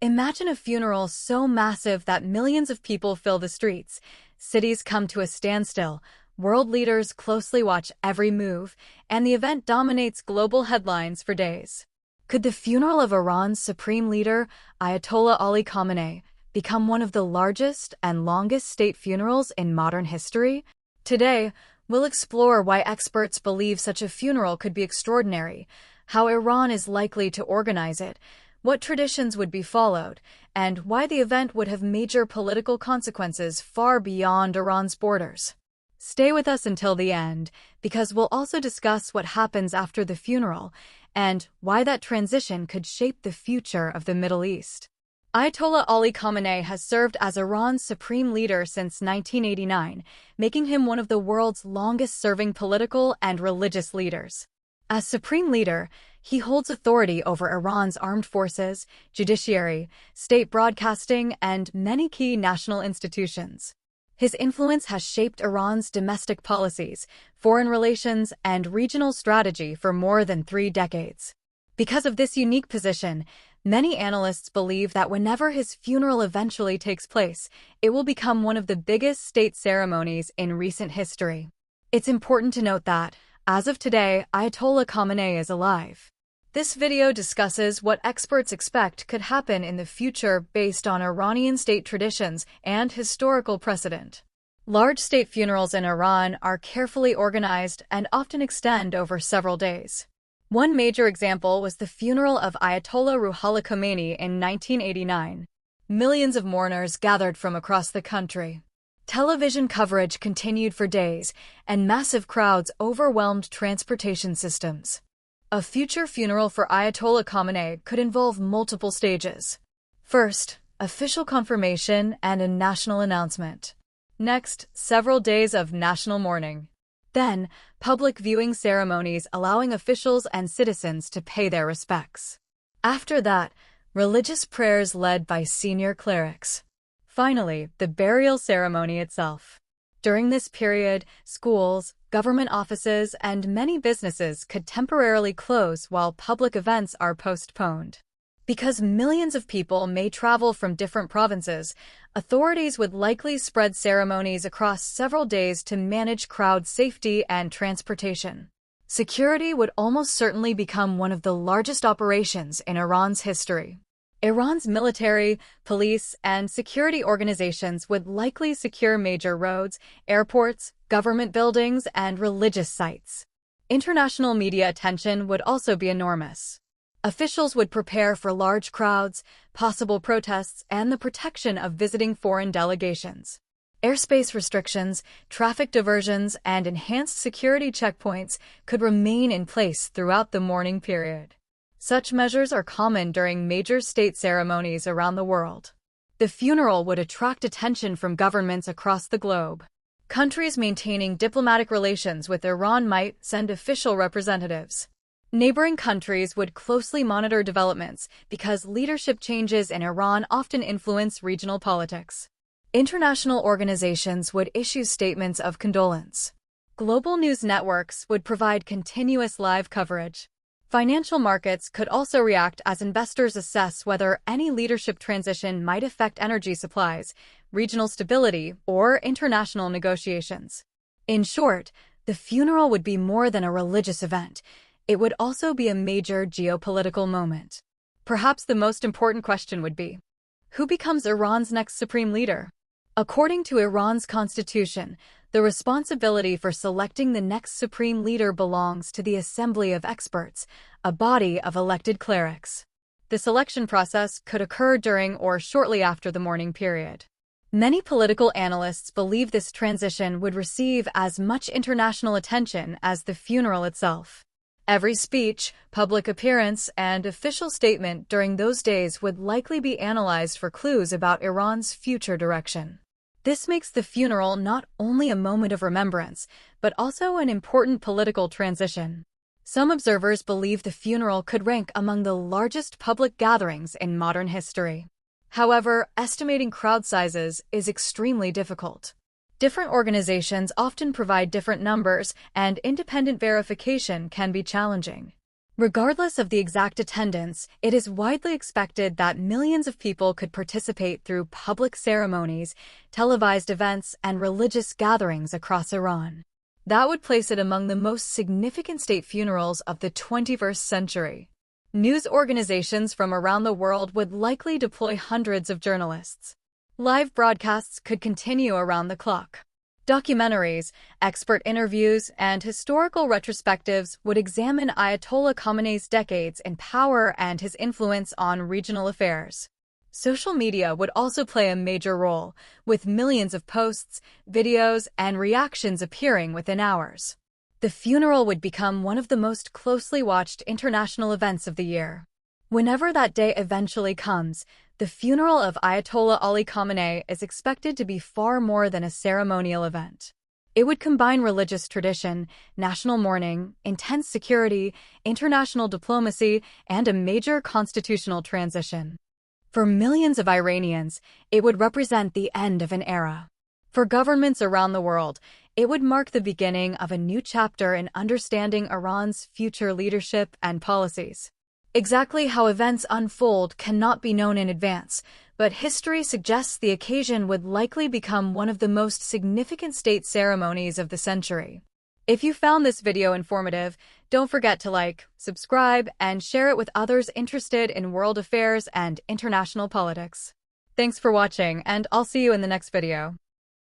Imagine a funeral so massive that millions of people fill the streets, cities come to a standstill, world leaders closely watch every move, and the event dominates global headlines for days. Could the funeral of Iran's supreme leader, Ayatollah Ali Khamenei, become one of the largest and longest state funerals in modern history? Today, we'll explore why experts believe such a funeral could be extraordinary, how Iran is likely to organize it, what traditions would be followed, and why the event would have major political consequences far beyond Iran's borders. Stay with us until the end, because we'll also discuss what happens after the funeral and why that transition could shape the future of the Middle East. Ayatollah Ali Khamenei has served as Iran's supreme leader since 1989, making him one of the world's longest-serving political and religious leaders. As supreme leader, he holds authority over Iran's armed forces, judiciary, state broadcasting, and many key national institutions. His influence has shaped Iran's domestic policies, foreign relations, and regional strategy for more than 3 decades. Because of this unique position, many analysts believe that whenever his funeral eventually takes place, it will become one of the biggest state ceremonies in recent history. It's important to note that, as of today, Ayatollah Khamenei is alive. This video discusses what experts expect could happen in the future based on Iranian state traditions and historical precedent. Large state funerals in Iran are carefully organized and often extend over several days. One major example was the funeral of Ayatollah Ruhollah Khamenei in 1989. Millions of mourners gathered from across the country. Television coverage continued for days, and massive crowds overwhelmed transportation systems. A future funeral for Ayatollah Khamenei could involve multiple stages. First, official confirmation and a national announcement. Next, several days of national mourning. Then, public viewing ceremonies allowing officials and citizens to pay their respects. After that, religious prayers led by senior clerics. Finally, the burial ceremony itself. During this period, schools, government offices, and many businesses could temporarily close while public events are postponed. Because millions of people may travel from different provinces, authorities would likely spread ceremonies across several days to manage crowd safety and transportation. Security would almost certainly become one of the largest operations in Iran's history. Iran's military, police, and security organizations would likely secure major roads, airports, government buildings, and religious sites. International media attention would also be enormous. Officials would prepare for large crowds, possible protests, and the protection of visiting foreign delegations. Airspace restrictions, traffic diversions, and enhanced security checkpoints could remain in place throughout the mourning period. Such measures are common during major state ceremonies around the world. The funeral would attract attention from governments across the globe. Countries maintaining diplomatic relations with Iran might send official representatives. Neighboring countries would closely monitor developments because leadership changes in Iran often influence regional politics. International organizations would issue statements of condolence. Global news networks would provide continuous live coverage. Financial markets could also react as investors assess whether any leadership transition might affect energy supplies, regional stability, or international negotiations. In short, the funeral would be more than a religious event. It would also be a major geopolitical moment. Perhaps the most important question would be, who becomes Iran's next supreme leader? According to Iran's constitution, the responsibility for selecting the next supreme leader belongs to the Assembly of Experts, a body of elected clerics. The selection process could occur during or shortly after the mourning period. Many political analysts believe this transition would receive as much international attention as the funeral itself. Every speech, public appearance, and official statement during those days would likely be analyzed for clues about Iran's future direction. This makes the funeral not only a moment of remembrance, but also an important political transition. Some observers believe the funeral could rank among the largest public gatherings in modern history. However, estimating crowd sizes is extremely difficult. Different organizations often provide different numbers, and independent verification can be challenging. Regardless of the exact attendance, it is widely expected that millions of people could participate through public ceremonies, televised events, and religious gatherings across Iran. That would place it among the most significant state funerals of the 21st century. News organizations from around the world would likely deploy hundreds of journalists. Live broadcasts could continue around the clock. Documentaries, expert interviews, and historical retrospectives would examine Ayatollah Khamenei's decades in power and his influence on regional affairs. Social media would also play a major role, with millions of posts, videos, and reactions appearing within hours. The funeral would become one of the most closely watched international events of the year. Whenever that day eventually comes, the funeral of Ayatollah Ali Khamenei is expected to be far more than a ceremonial event. It would combine religious tradition, national mourning, intense security, international diplomacy, and a major constitutional transition. For millions of Iranians, it would represent the end of an era. For governments around the world, it would mark the beginning of a new chapter in understanding Iran's future leadership and policies. Exactly how events unfold cannot be known in advance, but history suggests the occasion would likely become one of the most significant state ceremonies of the century. If you found this video informative, don't forget to like, subscribe, and share it with others interested in world affairs and international politics. Thanks for watching, and I'll see you in the next video.